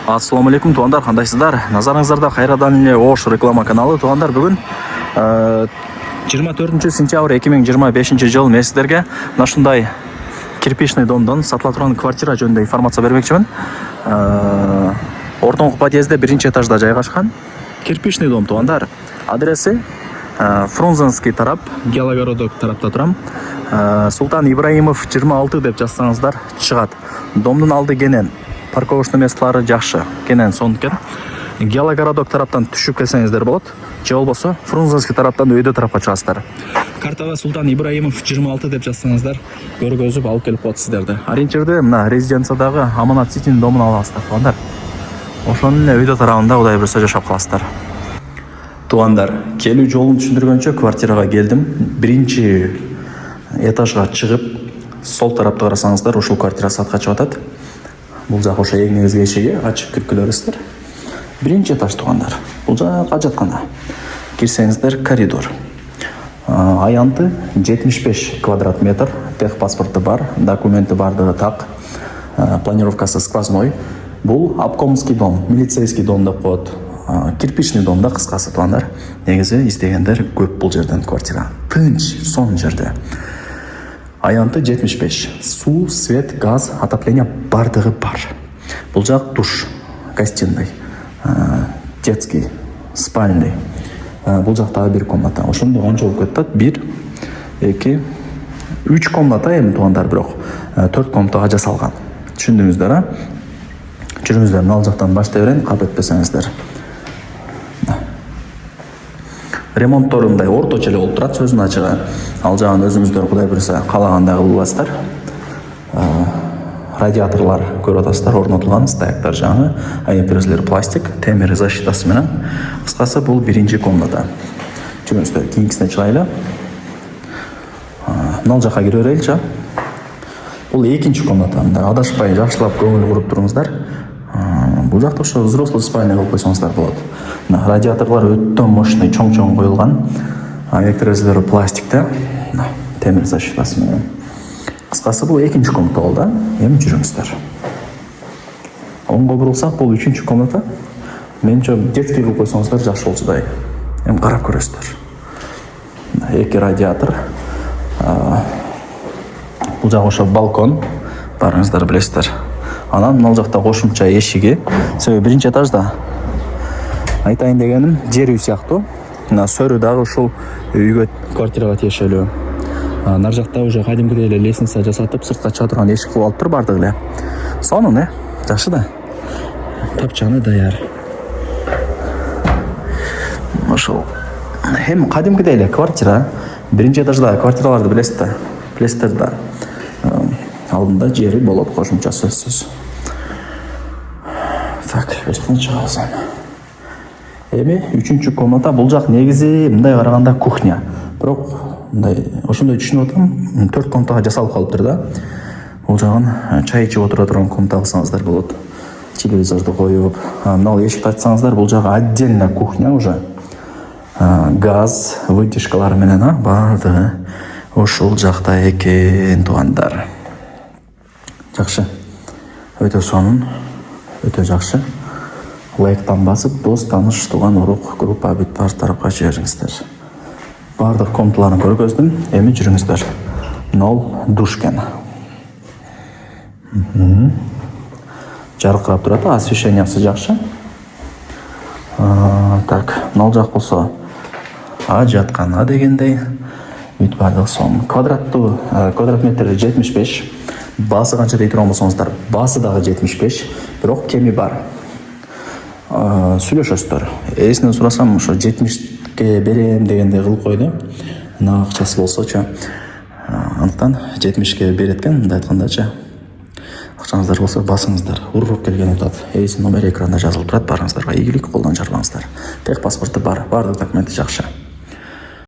Ассаламу алейкум туғандар, қандайсыздар? Назарыңыздарда қайрадан эле Ош реклама каналы. Туғандар, бүгін 24 сентябрь 2025 жыл мен сіздерге нашындай кирпичный домдон сатыла турган квартира жөнүндө информация бермекчимин. Ордоңку подъездде 1-этажда жайгашкан кирпичный дом туғандар. Адреси Фрунзенский тарап, Геологородок тарапта турам. Султан Ибраимов 26 деп жазсаңыздар чыгат. Домдун алды кенен, парковочный месталары жакшы, кенен сонукен. Геологородок тараптан түшүп келсеңиздер болот. Же болбосо Фрунзенский тараптан өйдө тарапка чыгасыздар. Картага Султан Ибраимов 26 деп жазсаңыздар көргөзүп алып келип коет сиздерди. Ориентирди мына резиденциядагы Аманат Ситинин домун аласыздар тугандар. Ошонун эле өйдө тарабында Кудай буйрса жашап каласыздар. Тугандар, келүү жолун түшүндүргөнчө квартирага келдим. 1-этажга чыгып, сол тарапты карасаңыздар ушул квартира сатка чыгып атат. Бул жак ошо эң негизги эшиги, ачып кирип келесиздер. 1-этаж тугандар. Бул жакка жатканда кирсеңиздер коридор. Аянты 75 квадрат метр, техпаспорты бар, документи бардыгы так, планировкасы сквозной. Бул обкомский дом, милицейский дом деп коет. Кирпичный домда кыскасы тугандар. Негизи издегендер көп бул жерден квартира. Тынч, сон жерде. Аянты 75. Суу, свет, газ, отопление бардыгы бар. Бул жак душ, гостиный, детский, спальный. Бул жактагы бир комната. Ошондо канча болуп кетет? 1, 2, 3 комната эми тугандар, бирок 4 комнатага жасалган. Түшүндүңүздөр, а? Жүрүңүздөр, ал жактан баштай берейин, кап этпесеңиздер. Ремонттор мындай орточо эле болуп турат, сөзүнүн ачыгы. Ал жагын өзүңүздөр Кудай буйрса каалагандай кылып аласыздар. Радиаторлар көрүп атасыздар, орнотулган стояктар жагы, айепрезлер пластик, темир защитасы менен. Кыскасы бул 1-чи комната. Жүрүңүздөр, кийинкисине чыгайлы. Мына жакка кире береличи. Бул 2-чи комната. Адашпай жакшылап көңүл куруп туруңуздар. Бул жакта ошо взрослый спальня кылып койсоңуздар болот. Радиаторлар өтө мощный, чоң-чоң коюлган. Айепрезлери пластикте, темир защитасы менен. Кыскасы бул 2-чи комната болду. Эми жүрүңүздөр. Оңго бурулсак, бул 3-чү комната. Менче детский кылып койсоңуздар жакшы болчудай. Эми карап көрөсүздөр. 2 радиатор. Бул жак ошо балкон. Барыңыздар билесиздер. Анан мына жакта кошумча эшиги. Себеби 1-чи этажда айтайын дегеним жер үй сыяктуу. Мына сөрү дагы ушул үйгө, квартирага тиешелүү. Нар жакта уже кадимкидей эле лестница жасатып, сыртка чыга турган эшик кылып алыптыр бардыгы эле. Сонун, жакшы да. Тапчаны даяр. Ошол эми кадимкидей эле квартира. 1-чи этажда квартираларды билесиздер. Билесиздер да. Алдында жери болот, кошумча сөзсүз. Так, бул чыгабыз. Эми 3-чү комната, бул жак негизи мындай караганда кухня. Бирок мындай ошондой түшүнүп атам, 4 комнатага жасалып калыптыр да. Бул жагын чай ичип отура турган комната кылсаңыздар болот. Телевизорду коюп, мына эшикти ачсаңыздар, бул жагы отдельно кухня уже. Газ, вытяжкалар менен бардыгы ушул жакта экен тугандар. Жакшы. Өтө сонун, өтө жакшы. Лайктан басып, дос, таныш, туган, урук, группа, бүт бар тарапка жибериңиздер. Бардык комнаталарын көргөздүм, эми жүрүңүздөр. Нол душ экен. Жаркырап турат, освещениясы жакшы. Так, нол жак болсо жаткан дегендей. Бүт бардык сон. Квадрат метри 75. Басы канча дей турган болсоңуздар, басы дагы 75, бирок кеми бар. Сүйлөшөсүздөр. Эсинен сурасам, ошо 70ке берем дегендей кылып койду. Мына акчасы болсочу. Андыктан 70ке берет экен, мындай айткандачы. Акчаңыздар болсо басыңыздар. Уруп келген атат. Эсин номер экранда жазылып турат. Барыңыздарга ийгилик, колдон жарбаңыздар. Тех паспорты бар, бардык документи жакшы.